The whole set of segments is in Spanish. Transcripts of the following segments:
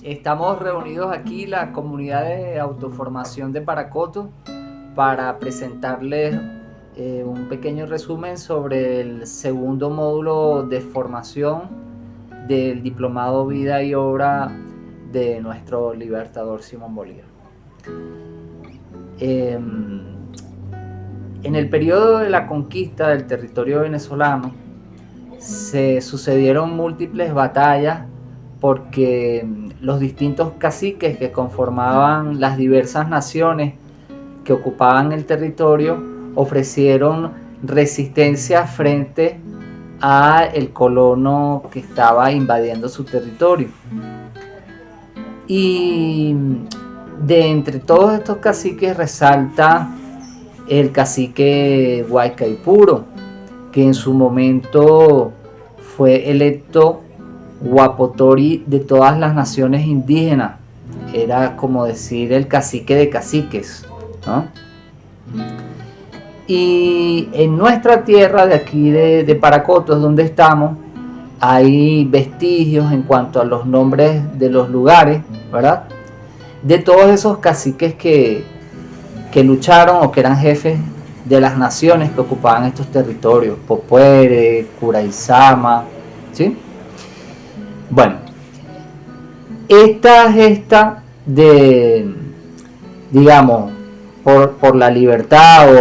Estamos reunidos aquí, la comunidad de autoformación de Paracoto, para presentarles un pequeño resumen sobre el segundo módulo de formación del Diplomado Vida y Obra de nuestro libertador Simón Bolívar. En el periodo de la conquista del territorio venezolano se sucedieron múltiples batallas porque los distintos caciques que conformaban las diversas naciones que ocupaban el territorio ofrecieron resistencia frente a el colono que estaba invadiendo su territorio. Y de entre todos estos caciques resalta el cacique Guaycaipuro, que en su momento fue electo Guapotori de todas las naciones indígenas. Era como decir el cacique de caciques, ¿no? Y en nuestra tierra de aquí de Paracoto, es donde estamos, hay vestigios en cuanto a los nombres de los lugares, ¿verdad? De todos esos caciques que lucharon o que eran jefes de las naciones que ocupaban estos territorios: Popuere, Curaizama, ¿sí? Bueno, esta gesta de, digamos, por la libertad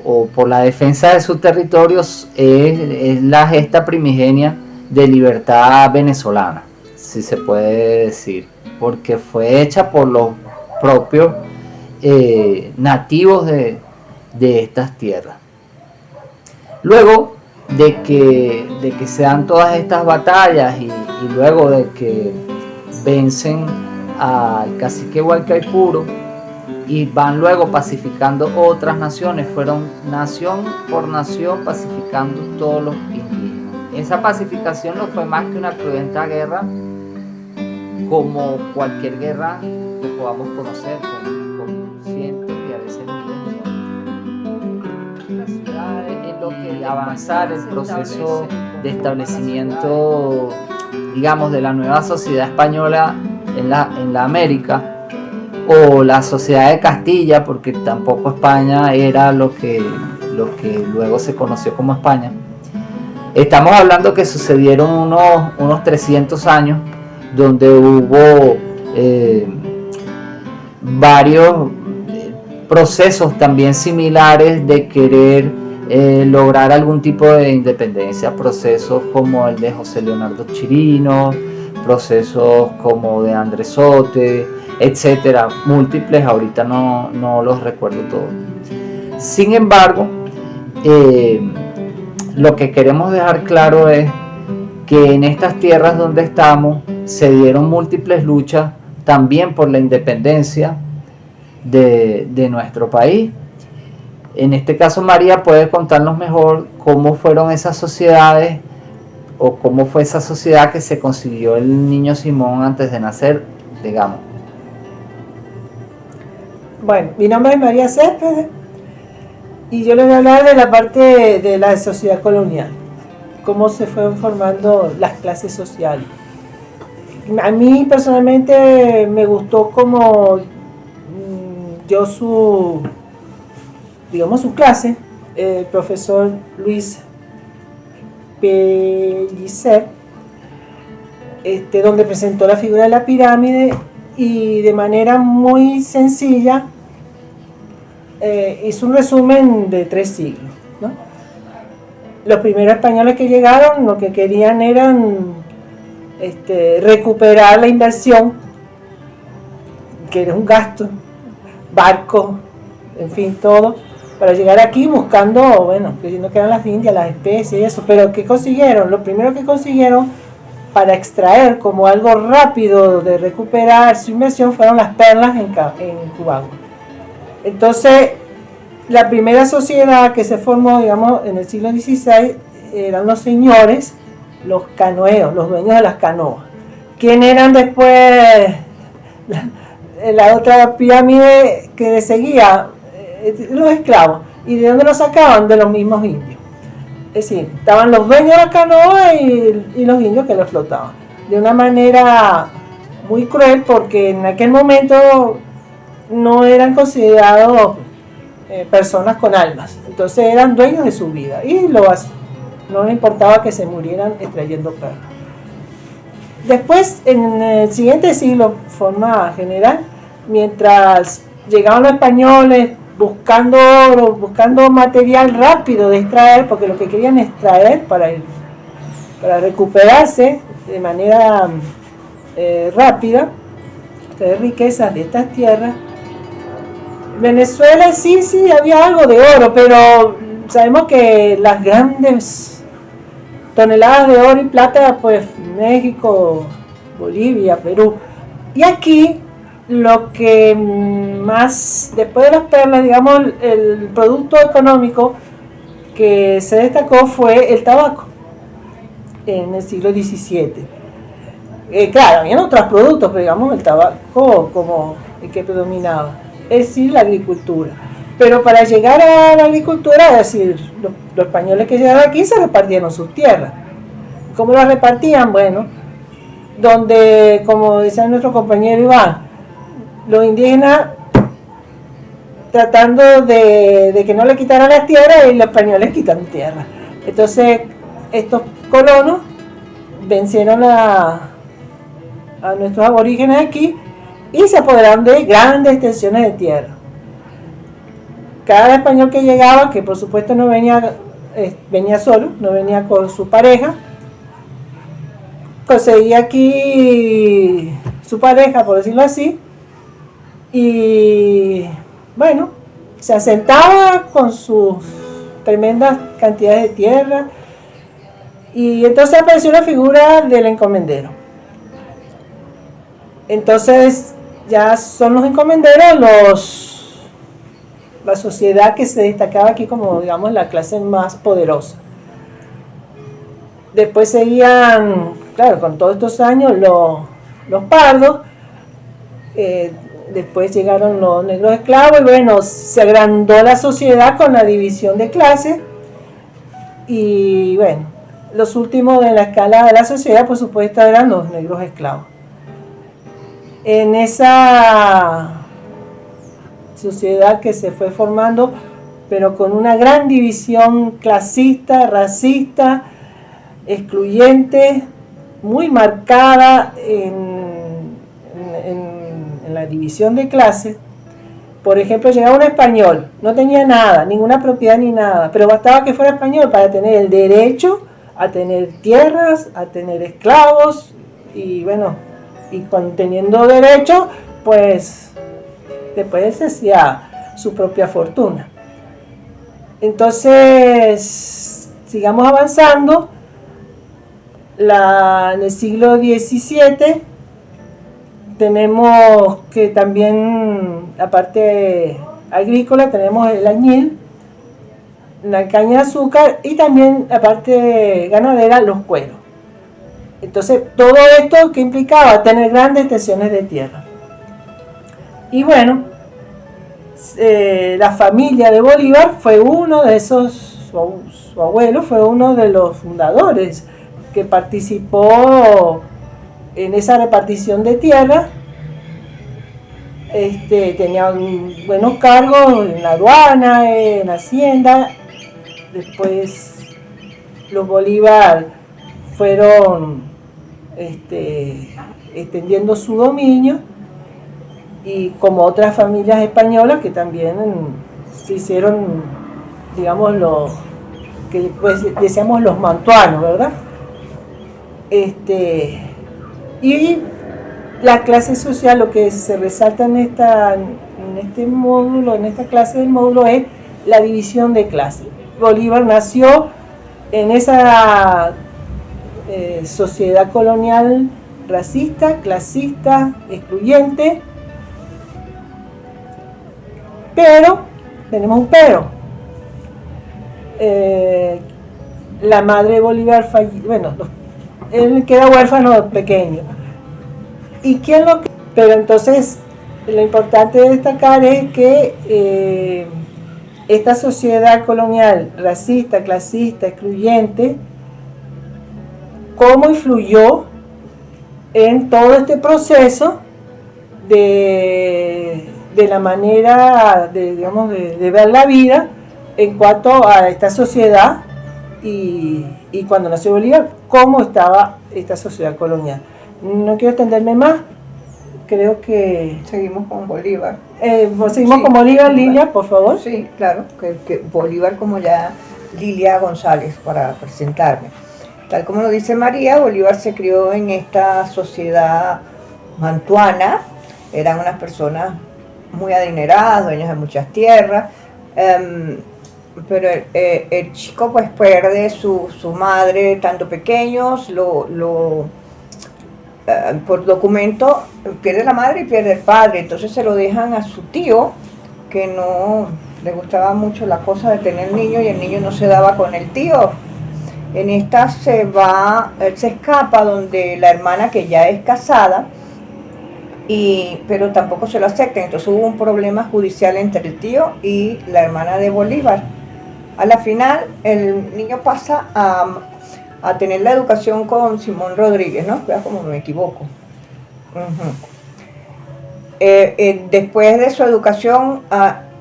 o por la defensa de sus territorios es la gesta primigenia de libertad venezolana, si se puede decir, porque fue hecha por los propios nativos de estas tierras. Luego de que se dan todas estas batallas y luego de que vencen al cacique Guaycaipuro y van luego pacificando otras naciones, fueron nación por nación pacificando todos los indígenas. Esa pacificación no fue más que una cruenta guerra, como cualquier guerra que podamos conocer, con cientos y a veces miles de ciudades, en lo que avanzar el proceso de establecimiento, digamos, de la nueva sociedad española en la América, o la sociedad de Castilla, porque tampoco España era lo que luego se conoció como España. Estamos hablando que sucedieron unos 300 años donde hubo varios procesos también similares de querer lograr algún tipo de independencia, procesos como el de José Leonardo Chirino, procesos como de Andresote, etcétera, múltiples, ahorita no los recuerdo todos. Sin embargo, lo que queremos dejar claro es que en estas tierras donde estamos se dieron múltiples luchas también por la independencia de nuestro país. En este caso, María puede contarnos mejor cómo fueron esas sociedades o cómo fue esa sociedad que se consiguió el niño Simón antes de nacer, digamos. Bueno, mi nombre es María Céspedes y yo les voy a hablar de la parte de la sociedad colonial, cómo se fueron formando las clases sociales. A mí personalmente me gustó como dio su clase, el profesor Luis Pellicer, donde presentó la figura de la pirámide y de manera muy sencilla hizo un resumen de 3 siglos, ¿no? Los primeros españoles que llegaron lo que querían eran recuperar la inversión, que era un gasto, barcos, en fin, todo, para llegar aquí buscando, bueno, creyendo que eran las Indias, las especies y eso, pero ¿qué consiguieron? Lo primero que consiguieron para extraer como algo rápido de recuperar su inversión fueron las perlas en Cubagua. Entonces, la primera sociedad que se formó, digamos, en el siglo XVI, eran los señores, los canoeos, los dueños de las canoas. ¿Quién eran después la otra pirámide que seguía? Los esclavos. ¿Y de dónde los sacaban? De los mismos indios. Es decir, estaban los dueños de la canoa y los indios que lo flotaban. De una manera muy cruel, porque en aquel momento no eran considerados personas con almas. Entonces eran dueños de su vida y no les importaba que se murieran extrayendo perlas. Después, en el siguiente siglo, forma general, mientras llegaban los españoles buscando oro, buscando material rápido de extraer, porque lo que querían extraer para recuperarse de manera rápida, extraer riquezas de estas tierras. Venezuela sí había algo de oro, pero sabemos que las grandes toneladas de oro y plata, pues México, Bolivia, Perú. Y aquí lo que más, después de las perlas, digamos, el producto económico que se destacó fue el tabaco en el siglo XVII. Claro, habían otros productos, pero digamos el tabaco como el que predominaba, es decir, la agricultura. Pero para llegar a la agricultura, es decir, los españoles que llegaron aquí se repartieron sus tierras. ¿Cómo las repartían? Bueno, donde, como decía nuestro compañero Iván, los indígenas tratando de que no le quitaran las tierras y los españoles quitan tierra. Entonces, estos colonos vencieron a nuestros aborígenes aquí y se apoderaron de grandes extensiones de tierra. Cada español que llegaba, que por supuesto no venía solo, no venía con su pareja, conseguía aquí su pareja, por decirlo así, y bueno, se asentaba con sus tremendas cantidades de tierra, y entonces apareció la figura del encomendero. Entonces ya son los encomenderos la sociedad que se destacaba aquí como, digamos, la clase más poderosa. Después seguían, claro, con todos estos años los pardos, después llegaron los negros esclavos y bueno, se agrandó la sociedad con la división de clases y bueno, los últimos de la escala de la sociedad, por supuesto, eran los negros esclavos. En esa sociedad que se fue formando, pero con una gran división clasista, racista, excluyente, muy marcada en la división de clases. Por ejemplo, llegaba un español, no tenía nada, ninguna propiedad ni nada, pero bastaba que fuera español para tener el derecho a tener tierras, a tener esclavos, y bueno, y teniendo derecho, pues después se hacía su propia fortuna. Entonces, sigamos avanzando. En el siglo XVII tenemos que también, aparte agrícola, tenemos el añil, la caña de azúcar y también, aparte ganadera, los cueros. Entonces, todo esto que implicaba tener grandes extensiones de tierra. Y bueno, la familia de Bolívar fue uno de esos, su abuelo fue uno de los fundadores que participó en esa repartición de tierra. Tenía buenos cargos en la aduana, en la hacienda. Después los Bolívar fueron extendiendo su dominio, y como otras familias españolas que también se hicieron, digamos, que pues decíamos los mantuanos, ¿verdad? Y la clase social, lo que se resalta en este módulo, en esta clase del módulo, es la división de clases. Bolívar nació en esa sociedad colonial racista, clasista, excluyente, pero tenemos un pero. La madre de Bolívar falleció, bueno, él queda huérfano pequeño. ¿Y quién lo? Pero entonces lo importante de destacar es que esta sociedad colonial racista, clasista, excluyente, cómo influyó en todo este proceso de la manera de ver la vida en cuanto a esta sociedad y cuando nació Bolívar, cómo estaba esta sociedad colonial. No quiero extenderme más, creo que... Seguimos con Bolívar. Seguimos con Bolívar, Lilia, por favor. Sí, claro, que Bolívar, como ya Lilia González, para presentarme. Tal como lo dice María, Bolívar se crió en esta sociedad mantuana, eran unas personas muy adineradas, dueños de muchas tierras, pero el chico pues pierde su madre tanto pequeños, por documento pierde la madre y pierde el padre, entonces se lo dejan a su tío, que no le gustaba mucho la cosa de tener niños y el niño no se daba con el tío. En esta él se escapa donde la hermana, que ya es casada, pero tampoco se lo aceptan, entonces hubo un problema judicial entre el tío y la hermana de Bolívar. A la final el niño pasa a tener la educación con Simón Rodríguez, ¿no? Vea como me equivoco. Después de su educación,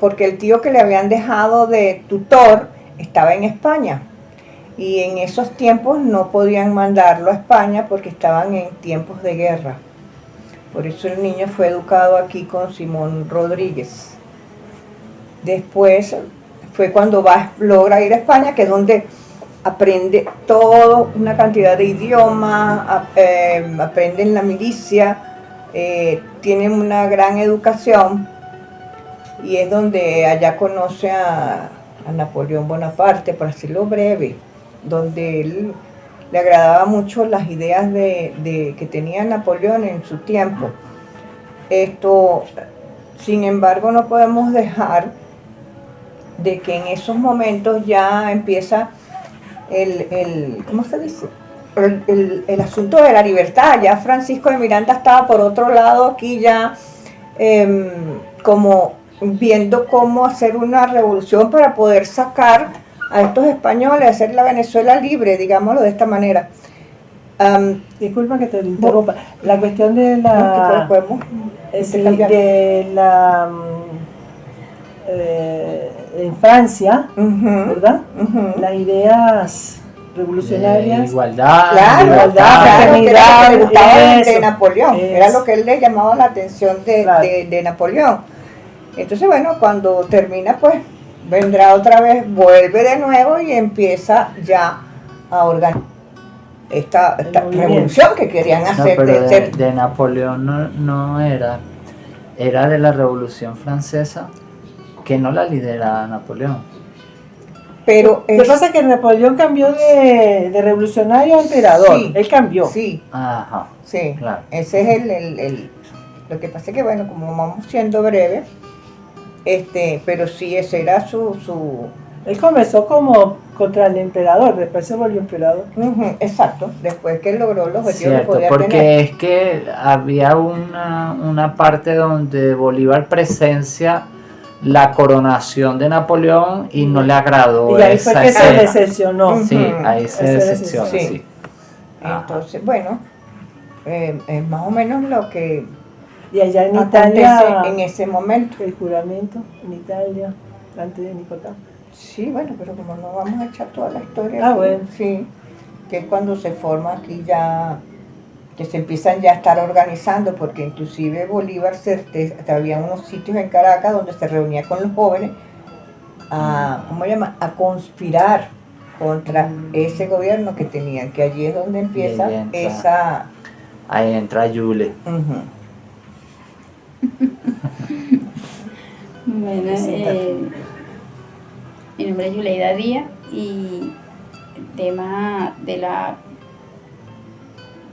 porque el tío que le habían dejado de tutor estaba en España, y en esos tiempos no podían mandarlo a España porque estaban en tiempos de guerra. Por eso el niño fue educado aquí con Simón Rodríguez. Después fue cuando logra ir a España, que es donde aprende toda una cantidad de idiomas, aprende en la milicia, tiene una gran educación, y es donde allá conoce a Napoleón Bonaparte, por decirlo breve, donde él le agradaba mucho las ideas que tenía Napoleón en su tiempo. Sin embargo, no podemos dejar de que en esos momentos ya empieza ¿cómo se dice? El asunto de la libertad. Ya Francisco de Miranda estaba por otro lado aquí ya como viendo cómo hacer una revolución para poder sacar a estos españoles, hacer la Venezuela libre, digámoslo de esta manera. Disculpa que te interrumpa. La cuestión de la... en Francia, ¿verdad? Las ideas revolucionarias, igualdad, fraternidad, que le gustaba de Napoleón, era lo que él le llamaba la atención de Napoleón. Entonces, bueno, cuando termina, pues vendrá otra vez, vuelve de nuevo y empieza ya a organizar esta revolución que querían hacer. No, pero de Napoleón no era de la Revolución Francesa, que no la lidera Napoleón. Pero lo que pasa es que Napoleón cambió de revolucionario a emperador. Sí, él cambió. Sí. Ajá. Sí, claro. Ese es lo que pasa es que, bueno, como vamos siendo breves, pero sí, ese era su... Él comenzó como contra el emperador, después se volvió emperador. Exacto, después que él logró los objetivos que podía porque tener. Es que había una parte donde Bolívar presencia la coronación de Napoleón y no le agradó. Y ahí fue que se decepcionó. Sí, ahí se decepcionó, sí. Entonces, bueno, es más o menos lo que y allá en Italia, en ese momento. El juramento en Italia, antes de Nicotá. Sí, bueno, pero como no vamos a echar toda la historia. Aquí, bueno. Sí, que es cuando se forma aquí ya, que se empiezan ya a estar organizando, porque inclusive Bolívar había unos sitios en Caracas donde se reunía con los jóvenes a conspirar contra ese gobierno que tenían, que allí es donde empieza esa... Ahí entra Yule. Bueno, mi nombre es Yuleida Díaz y el tema de la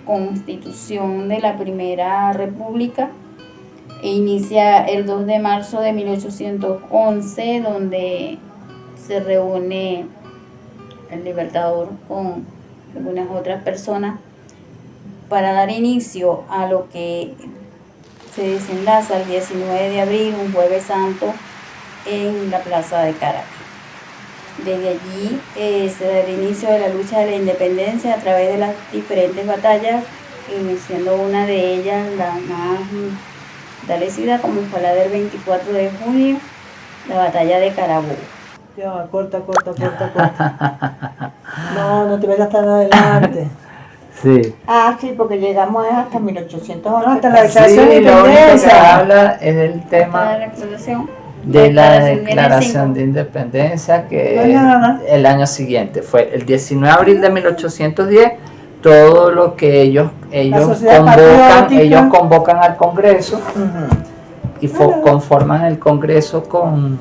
Constitución de la Primera República inicia el 2 de marzo de 1811, donde se reúne el Libertador con algunas otras personas para dar inicio a lo que se desenlaza el 19 de abril, un jueves santo, en la plaza de Caracas. Desde allí se da el inicio de la lucha de la independencia a través de las diferentes batallas, siendo una de ellas la más establecida, como fue la del 24 de junio, la batalla de Carabobo. Ya, corta. No te vayas tan adelante. Sí. Ah, sí, porque llegamos hasta 1811. No, hasta la declaración de Sí, lo único que independencia. habla es del tema La declaración de la viene el declaración 5. de independencia, que No hay nada. el año siguiente fue el 19 de abril de 1810. Todo lo que ellos sociedad patriótica. ellos convocan al Congreso Ujú. y conforman el Congreso con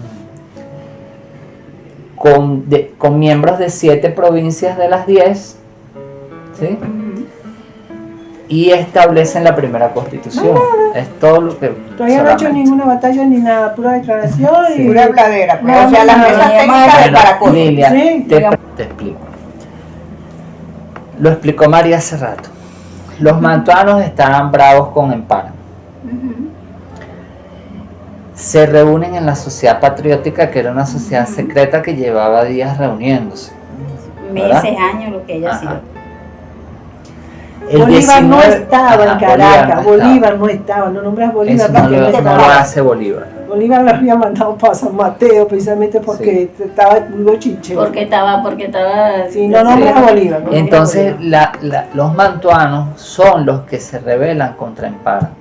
miembros de 7 provincias de las 10, ¿sí? Y establecen la primera constitución. Es todo lo que Todavía no he hecho solamente. ninguna batalla ni nada, pura declaración Sí. y Pura habladera, pues, No, o sea, las no, mesas no, técnicas de Bueno, Caracol. Lilia, Sí, te digamos. explico. Lo explicó María hace rato. Los mantuanos estaban bravos con Empara. Se reúnen en la Sociedad Patriótica, que era una sociedad secreta que llevaba días reuniéndose. ¿verdad? Meses, años, lo que haya Ajá. sido. El Bolívar no 19 estaba en ajá, Caracas, Bolívar Bolívar no estaba, no nombras Bolívar Eso no porque no lo estaba. hace Bolívar. Bolívar lo había mandado para San Mateo precisamente porque estaba muy bochinche. Porque estaba. Sí, no nombras a Bolívar. no Entonces nombras a Bolívar. los mantuanos son los que se rebelan contra Empara.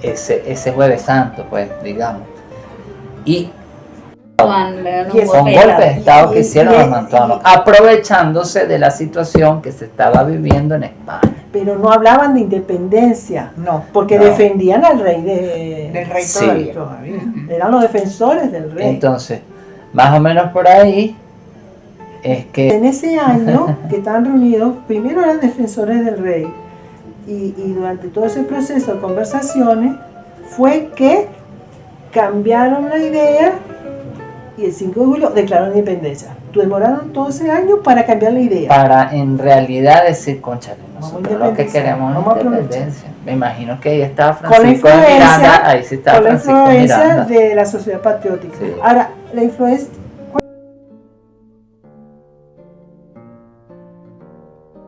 Ese Jueves Santo, pues, digamos. Y Y son golpes de Estado que hicieron los mantuanos, y- aprovechándose de la situación que se estaba viviendo en España. Pero no hablaban de independencia, No, porque No. defendían al rey del rey Sí. todavía. todavía. Eran los defensores del rey. Entonces, más o menos por ahí es que En ese año que estaban reunidos, primero eran defensores del rey y durante todo ese proceso de conversaciones fue que cambiaron la idea y el 5 de julio declararon independencia. Demoraron todo ese año para cambiar la idea. para en realidad decir, conchale, Vamos a nosotros lo que independizar, queremos vamos a es aprovechar. independencia. Me imagino que ahí estaba Con la Francisco de influencia, Miranda, ahí sí estaba con la Francisco influencia Miranda. de la sociedad patriótica. Sí. Ahora, la influencia